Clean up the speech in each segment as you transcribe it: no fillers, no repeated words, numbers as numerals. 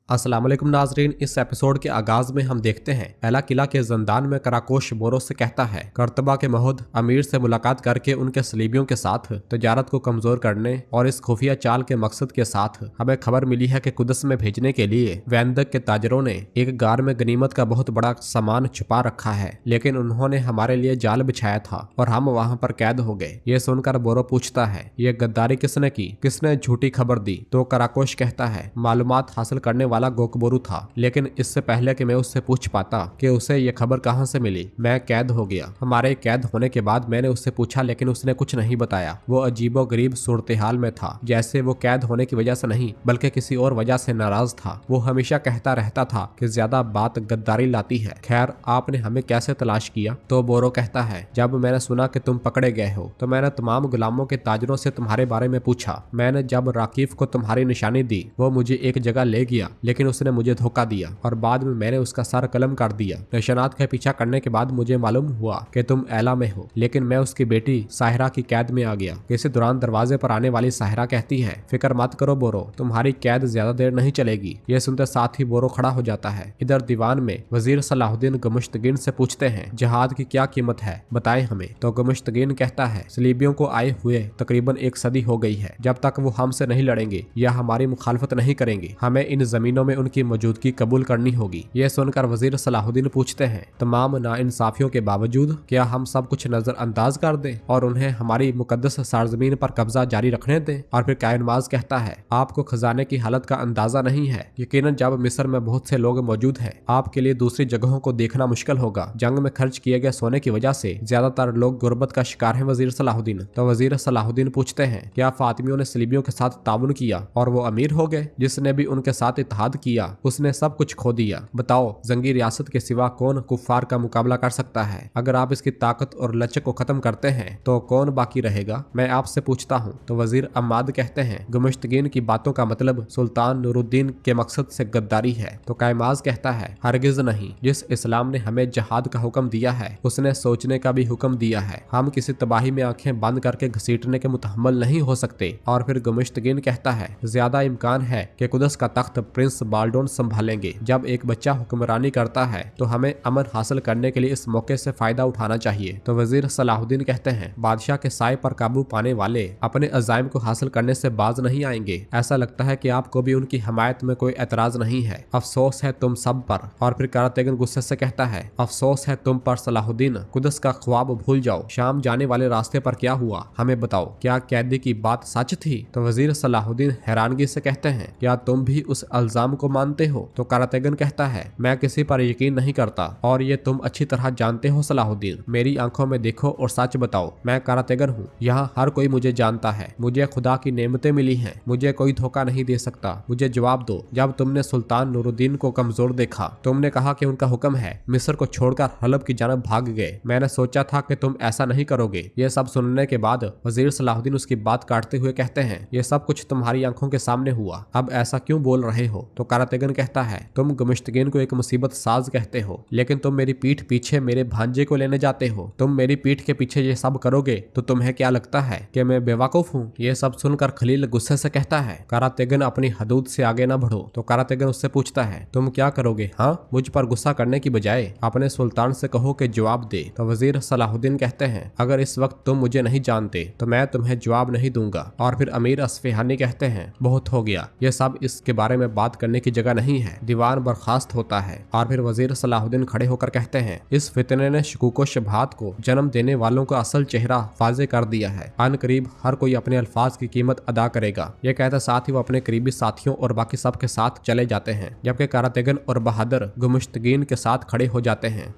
अस्सलाम वालेकुम नाजरीन। इस एपिसोड के आगाज में हम देखते हैं एला किला के जंदान में कराकोश बोरो से कहता है कर्तबा के महोद अमीर से मुलाकात करके उनके सलीबियों के साथ तजारत को कमजोर करने और इस खुफिया चाल के मकसद के साथ हमें खबर मिली है कि कुदस में भेजने के लिए वैंदक के ताजरों ने एक गार में गनीमत का बहुत बड़ा सामान छुपा रखा है, लेकिन उन्होंने हमारे लिए जाल बिछाया था और हम वहाँ पर कैद हो गए। ये सुनकर बोरो पूछता है ये गद्दारी किसने की, किसने झूठी खबर दी? तो कराकोश कहता है मालूमात हासिल करने वाला गोकबोरू था, लेकिन इससे पहले कि मैं उससे पूछ पाता कि उसे ये खबर कहां से मिली, मैं कैद हो गया। हमारे कैद होने के बाद मैंने उससे पूछा, लेकिन उसने कुछ नहीं बताया। वो अजीबो गरीब सूरत हाल में था, जैसे वो कैद होने की वजह से नहीं बल्कि किसी और वजह से नाराज था। वो हमेशा कहता रहता था कि ज्यादा बात गद्दारी लाती है। खैर, आपने हमें कैसे तलाश किया? तो बोरो कहता है जब मैंने सुना कि तुम पकड़े गए हो तो मैंने तमाम गुलामों के ताजरों से तुम्हारे बारे में पूछा। मैंने जब राकीफ को तुम्हारी निशानी दी वो मुझे एक जगह ले गया, लेकिन उसने मुझे धोखा दिया और बाद में मैंने उसका सर कलम कर दिया। निशानात का पीछा करने के बाद मुझे मालूम हुआ कि तुम एला में हो, लेकिन मैं उसकी बेटी साहिरा की कैद में आ गया। इसी दौरान दरवाजे पर आने वाली साहिरा कहती है फिक्र मत करो बोरो, तुम्हारी कैद ज्यादा देर नहीं चलेगी। यह सुनते साथ ही बोरो खड़ा हो जाता है। इधर दीवान में वजीर सलाहुद्दीन गमुश्तगीन से पूछते हैं जहाद की क्या कीमत है, बताएं हमें। तो गमुश्तगीन कहता है सलीबियों को आए हुए तकरीबन 1 सदी हो गई है। जब तक वो हमसे नहीं लड़ेंगे या हमारी मुखालफत नहीं करेंगे हमें इन जमीनों में उनकी मौजूदगी कबूल करनी होगी। ये सुनकर वजीर सलाहुद्दीन पूछते हैं तमाम नाइंसाफियों के बावजूद क्या हम सब कुछ नजरअंदाज कर दें और उन्हें हमारी मुकद्दस सरजमीन पर कब्जा जारी रखने दें? और फिर कायनमाज कहता है आपको खजाने की हालत का अंदाजा नहीं है। यकीनन जब मिस्र में बहुत से लोग मौजूद हैं आपके लिए दूसरी जगहों को देखना मुश्किल होगा। जंग में खर्च किए गए सोने की वजह से ज्यादातर लोग गुर्बत का शिकार है वजीर सलाहुद्दीन। तो वजीर सलाहुद्दीन पूछते हैं क्या फातिमियों ने सलीबियों के साथ ताउन किया और वो अमीर हो गए? जिसने भी उनके साथ इत्तेहाद किया उसने सब कुछ खो दिया। बताओ जंगी रियासत के सिवा कौन कुफ्फार का मुकाबला कर सकता है? अगर आप इसकी ताकत और लचक को खत्म करते हैं तो कौन बाकी रहेगा? मैं आपसे पूछता हूँ। तो वजीर अम्माद कहते हैं गुमुश्तगीन की बातों का मतलब सुल्तान नूरुद्दीन के मकसद से गद्दारी है। तो कायमाज कहता है हरगिज नहीं, जिस इस्लाम ने हमें जहाद का हुक्म दिया है उसने सोचने का भी हुक्म दिया है। हम किसी तबाही में आंखें बंद करके घसीटने के मुतहम्मल नहीं हो सकते। और फिर गुमुश्तगीन कहता है ज्यादा इम्कान है कि कुदस का तख्त प्रिंस बाल्डोन संभालेंगे। जब एक बच्चा हुक्मरानी करता है तो हमें अमन हासिल करने के लिए इस मौके से फायदा उठाना चाहिए। तो वजीर सलाहुद्दीन कहते हैं बादशाह के साए पर काबू पाने वाले अपने अजाइम को हासिल करने से बाज नहीं आएंगे। ऐसा लगता है कि आपको भी उनकी हमायत में कोई एतराज नहीं है। अफसोस है तुम सब पर। और फिर करातेगन गुस्से से कहता है अफसोस है तुम पर सलाहुद्दीन, कुदस का ख्वाब भूल जाओ। शाम जाने वाले रास्ते पर क्या हुआ हमें बताओ, क्या कैदी की बात सच थी? तो वजीर सलाहुद्दीन हैरानगी से कहते हैं क्या तुम भी उस अल्जाम को मानते हो? तो करातेगन कहता है मैं किसी पर यकीन नहीं करता और ये तुम अच्छी तरह जानते हो सलाहुद्दीन। मेरी आंखों में देखो और सच बताओ, मैं करातेगन हूँ। यहाँ हर कोई मुझे जानता है। मुझे खुदा की नेमतें मिली हैं। मुझे कोई धोखा नहीं दे सकता। मुझे जवाब दो, जब तुमने सुल्तान नूरुद्दीन को कमजोर देखा तुमने कहा कि उनका हुक्म है मिस्र को छोड़कर हलब की जानब भाग गए। मैंने सोचा था कि तुम ऐसा नहीं करोगे। ये सब सुनने के बाद वजीर सलाहुद्दीन उसकी बात काटते हुए कहते हैं ये सब कुछ तुम्हारी आंखों के सामने हुआ, अब ऐसा क्यों बोल रहे हो? तो करातेगन कहता है तुम गुमुश्तगीन को एक मुसीबत साज कहते हो, लेकिन तुम मेरी पीठ पीछे मेरे भांजे को लेने जाते हो। तुम मेरी पीठ के पीछे ये सब करोगे तो तुम्हें क्या लगता है कि मैं बेवकूफ हूँ? ये सब सुनकर खलील गुस्से से कहता है करातेगन अपनी हदूद से आगे न बढ़ो। तो करातेगन उससे पूछता है तुम क्या करोगे? हाँ, मुझ पर गुस्सा करने की बजाय अपने सुल्तान से कहो कि जवाब दे। तो वजीर सलाहुद्दीन कहते हैं अगर इस वक्त तुम मुझे नहीं जानते तो मैं तुम्हें जवाब नहीं दूंगा। और फिर अमीर अस्फहानी कहते हैं बहुत हो गया, ये सब इसके बारे में बात करने की जगह नहीं है। दीवान बर्खास्त होता है और फिर वजीर सलाहुद्दीन खड़े होकर कहते हैं इस फितने ने शकूको शबहात को जन्म देने वालों का असल चेहरा फाजे कर दिया है। अन करीब हर कोई अपने अल्फाज की कीमत अदा करेगा। ये कहते साथ ही वो अपने करीबी साथियों और बाकी सब के साथ चले जाते हैं, जबकि करातेगन और बहादुर गुमुश्तगीन के साथ खड़े हो जाते हैं।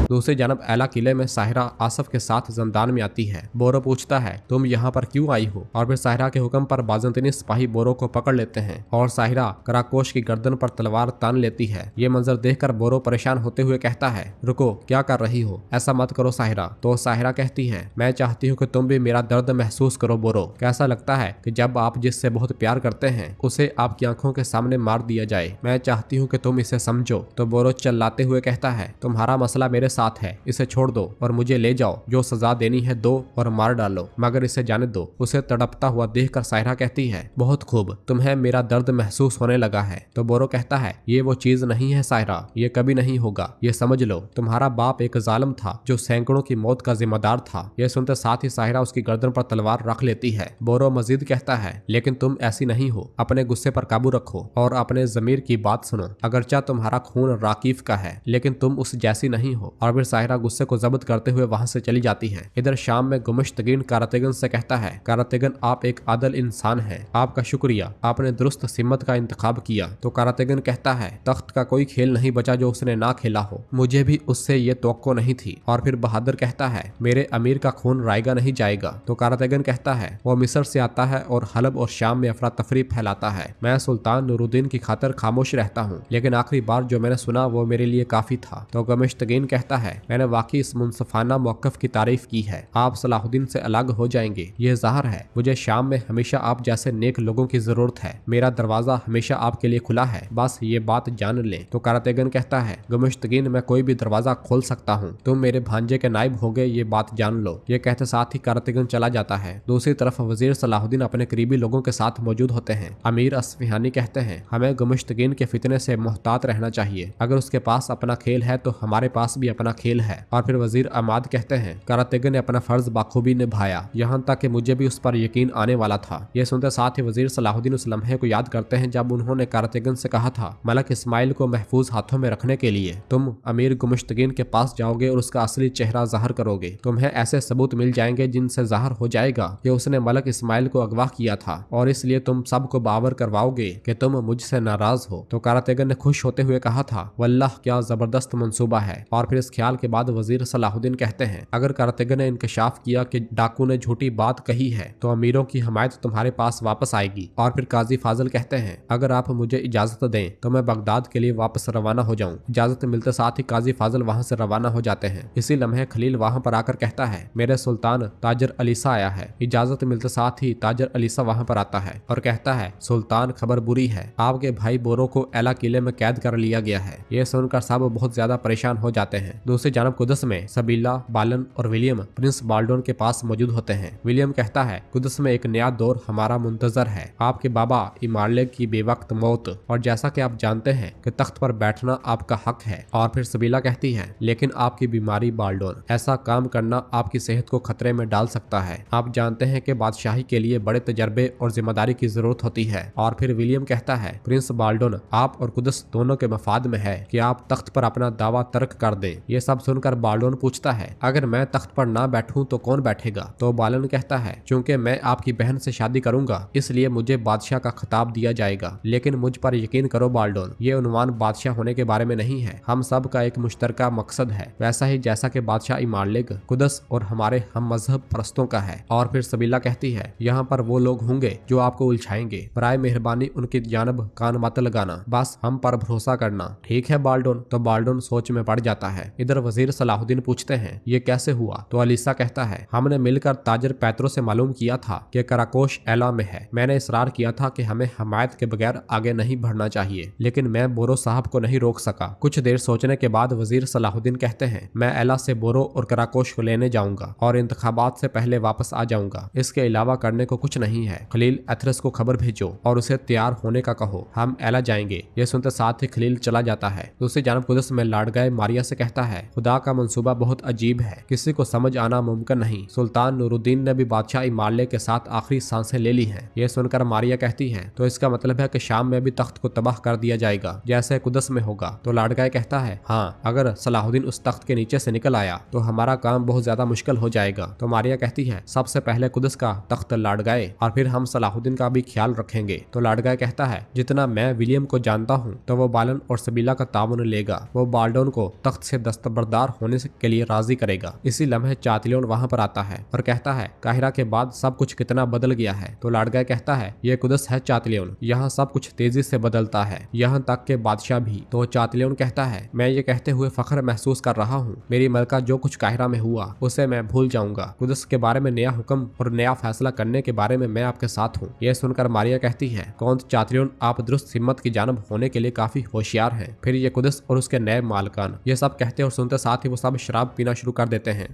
दूसरी जानब एला किले में साहिरा आसफ के साथ जंदान में आती है। बोरो पूछता है तुम यहाँ पर क्यों आई हो? और फिर साहिरा के हुक्म पर बाज़ंतीनी सिपाही बोरो को पकड़ लेते हैं और साहिरा कराकोश की गर्दन पर तलवार तान लेती है। ये मंजर देखकर बोरो परेशान होते हुए कहता है रुको, क्या कर रही हो? ऐसा मत करो साहिरा। तो साहिरा कहती है मैं चाहती हूँ कि तुम भी मेरा दर्द महसूस करो बोरो। कैसा लगता है कि जब आप जिससे बहुत प्यार करते हैं उसे आपकी आंखों के सामने मार दिया जाए? मैं चाहती हूँ कि तुम इसे समझो। तो बोरो चिल्लाते हुए कहता है तुम्हारा मसला मेरे साथ है, इसे छोड़ दो और मुझे ले जाओ, जो सजा देनी है दो और मार डालो, मगर इसे जाने दो। उसे तड़पता हुआ देखकर सायरा कहती है, बहुत खूब, तुम्हें मेरा दर्द महसूस होने लगा है। तो बोरो कहता है, ये वो चीज नहीं है सायरा, ये कभी नहीं होगा, ये समझ लो, तुम्हारा बाप एक जालिम था जो सैकड़ों की मौत का जिम्मेदार था। यह सुनते साथ ही सायरा उसकी गर्दन पर तलवार रख लेती है। बोरो मजीद कहता है, लेकिन तुम ऐसी नहीं हो, अपने गुस्से पर काबू रखो और अपने जमीर की बात सुनो। अगरचा तुम्हारा खून राकीफ का है, लेकिन तुम उस जैसी नहीं हो। और फिर साहिरा गुस्से को जब्त करते हुए वहां से चली जाती है। इधर शाम में गुमश्तगीन कारातेगन से कहता है, कारातेगन आप एक आदल इंसान है, आपका शुक्रिया, आपने दुरुस्त सिमत का इंतखाब किया। तो कारातेगन कहता है, तख्त का कोई खेल नहीं बचा जो उसने ना खेला हो, मुझे भी उससे ये तवक्को नहीं थी। और फिर बहादुर कहता है, मेरे अमीर का खून रायगा नहीं जाएगा। तो कारातेगन कहता है, वो मिस्र से आता है और हलब और शाम में अफरा तफरी फैलाता है। मैं सुल्तान नूरुद्दीन की खातर खामोश रहता हूँ, लेकिन आखिरी बार जो मैंने सुना वो मेरे लिए काफी था। तो गुमश्तगीन कहता है, मैंने वाकई इस मुनसफाना मौकफ की तारीफ की है, आप सलाहुद्दीन से अलग हो जाएंगे, ये ज़ाहिर है। मुझे शाम में हमेशा आप जैसे नेक लोगों की जरूरत है, मेरा दरवाजा हमेशा आपके लिए खुला है, बस ये बात जान लें। तो कारातेगन कहता है, गुमश्तगीन मैं कोई भी दरवाजा खोल सकता हूँ, तुम मेरे भांजे के नायब हो गए, ये बात जान लो। ये कहते साथ ही कारातेगन चला जाता है। दूसरी तरफ वजीर सलाहुद्दीन अपने करीबी लोगों के साथ मौजूद होते हैं। अमीर अस्फहानी कहते हैं, हमें गुमश्तगीन के फितने से मुहतात रहना चाहिए, अगर उसके पास अपना खेल है तो हमारे पास भी अपना खेल है। और फिर वजीर अमाद कहते हैं, कारातेगन ने अपना फर्ज बाखूबी निभाया, यहाँ तक कि मुझे भी उस पर यकीन आने वाला था। ये सुनते साथ ही वजीर सलाहुद्दीन उस लम्हे को याद करते हैं जब उन्होंने कारातेगन से कहा था, मलक इस्माइल को महफूज हाथों में रखने के लिए तुम अमीर गुमश्तगीन के पास जाओगे और उसका असली चेहरा ज़ाहिर करोगे। तुम्हें ऐसे सबूत मिल जाएंगे जिनसे ज़ाहिर हो जाएगा कि उसने मलक इस्माइल को अगवा किया था, और इसलिए तुम सबको बावर करवाओगे कि तुम मुझसे नाराज हो। तो कारातेगन ने खुश होते हुए कहा था, वल्लाह क्या जबरदस्त मंसूबा है। और फिर इस ख्याल के बाद वजीर सलाहुद्दीन कहते हैं, अगर कारातेगन ने इंकशाफ किया कि डाकू ने झूठी बात कही है तो अमीरों की हमायत तुम्हारे पास वापस आएगी। और फिर काजी फाजिल कहते हैं, अगर आप मुझे इजाजत दें तो मैं बगदाद के लिए वापस रवाना हो जाऊं। इजाजत मिलते साथ ही काजी फाजिल वहां से रवाना हो जाते हैं। इसी लम्हे खलील वहां पर आकर कहता है, मेरे सुल्तान ताजर अलीसा आया है। इजाजत मिलते साथ ही ताजर अलीसा वहां पर आता है और कहता है, सुल्तान खबर बुरी है, आपके भाई बोरो को एला किले में कैद कर लिया गया है। ये सुनकर सब बहुत ज्यादा परेशान हो जाते हैं। दूसरी जानब कुदस में सबीला, बालन और विलियम प्रिंस बाल्डोन के पास मौजूद होते हैं। विलियम कहता है, कुदस में एक नया दौर हमारा मुंतजर है, आपके बाबा इमारले की बेवक्त मौत, और जैसा कि आप जानते हैं कि तख्त पर बैठना आपका हक है। और फिर सबीला कहती है, लेकिन आपकी बीमारी बाल्डोन, ऐसा काम करना आपकी सेहत को खतरे में डाल सकता है। आप जानते हैं कि बादशाही के लिए बड़े तजर्बे और जिम्मेदारी की जरूरत होती है। और फिर विलियम कहता है, प्रिंस बाल्डोन, आप और कुदस दोनों के मफाद में है कि आप तख्त पर अपना दावा तर्क कर दें। ये सब सुनकर बाल्डोन पूछता है, अगर मैं तख्त पर ना बैठूं तो कौन बैठेगा? तो बालन कहता है, चूंकि मैं आपकी बहन से शादी करूंगा इसलिए मुझे बादशाह का खिताब दिया जाएगा, लेकिन मुझ पर यकीन करो बाल्डोन, ये उन्वान बादशाह होने के बारे में नहीं है, हम सब का एक मुश्तरका मकसद है, वैसा ही जैसा कि बादशाह इमारलेग, कुदस और हमारे हम मजहब परस्तों का है। और फिर सबीला कहती है, यहाँ पर वो लोग होंगे जो आपको उलझाएंगे, बराए मेहरबानी उनकी जानब कान मत लगाना, बस हम पर भरोसा करना, ठीक है बाल्डोन? तो बाल्डोन सोच में पड़ जाता है। इधर वजीर सलाहुद्दीन पूछते हैं, ये कैसे हुआ? तो अलीसा कहता है, हमने मिलकर ताजर पैतरो से मालूम किया था कि कराकोश एला में है। मैंने इसरार किया था कि हमें हमायत के बगैर आगे नहीं बढ़ना चाहिए, लेकिन मैं बोरो साहब को नहीं रोक सका। कुछ देर सोचने के बाद वजीर सलाहुद्दीन कहते हैं, मैं एला से बोरो और कराकोश को लेने जाऊंगा और इंतखाबात से पहले वापस आ जाऊंगा। इसके अलावा करने को कुछ नहीं है। खलील एथरस को खबर भेजो और उसे तैयार होने का कहो, हम एला जाएंगे। ये सुनते साथ ही खलील चला जाता है। दूसरी जानब कुदस में लाडगाए मारिया से कहता है, खुदा का मंसूबा बहुत अजीब है, किसी को समझ आना मुमकिन नहीं। सुल्तान नूरुद्दीन ने भी बादशाह इमारले के साथ आखिरी सांसें ले ली हैं। ये सुनकर मारिया कहती है, तो इसका मतलब है कि शाम में भी तख्त को तबाह कर दिया जाएगा जैसे कुदस में होगा। तो लाडगाए कहता है, हाँ, अगर सलाहुद्दीन उस तख्त के नीचे से निकल आया तो हमारा काम बहुत ज्यादा मुश्किल हो जाएगा। तो मारिया कहती है, सबसे पहले कुदस का तख्त लाडगाए और फिर हम सलाहुद्दीन का भी ख्याल रखेंगे। तो लाडगाए कहता है, जितना मैं विलियम को जानता हूँ तो वो बालन और सबीला का ताउन लेगा, वो बाल्डोन को तख्त से दस्तबरदार होने के लिए राजी करेगा। इसी लम्हे चातिलियन वहां पर आता है और कहता है, काहिरा के बाद सब कुछ कितना बदल गया है। तो लाडगाए कहता है, ये कुदस है चातिलियन, यहाँ सब कुछ तेजी से बदलता है, यहाँ तक के बादशाह भी। तो चातिलियन कहता है, मैं ये कहते हुए फख्र महसूस कर रहा हूँ, मेरी मलका जो कुछ काहिरा में हुआ उसे मैं भूल जाऊंगा। कुदस के बारे में नया हुक्म और नया फैसला करने के बारे में मैं आपके साथ हूँ। यह सुनकर मारिया कहती है, कौन चातिलियन, आप दुरुस्त हिम्मत की जानब होने के लिए काफी होशियार हैं। फिर ये कुदस और उसके नए मालकान ये सब कहते और सुनते साथ ही वो सब शराब पीना शुरू कर देते हैं।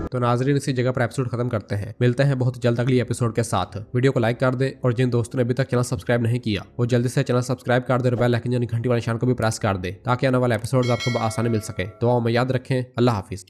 तो नाजरीन इसी जगह पर एपिसोड खत्म करते हैं। मिलते हैं बहुत जल्द अगली एपिसोड के साथ। वीडियो को लाइक कर दे और जिन दोस्तों ने अभी तक चैनल सब्सक्राइब नहीं किया वो जल्दी से चैनल सब्सक्राइब कर दे और बेल आइकन यानी घंटी वाले निशान को भी प्रेस कर दे ताकि आने वाले एपिसोड आपको आसानी मिल सके। दुआओं में याद रखें। अल्लाह हाफिज।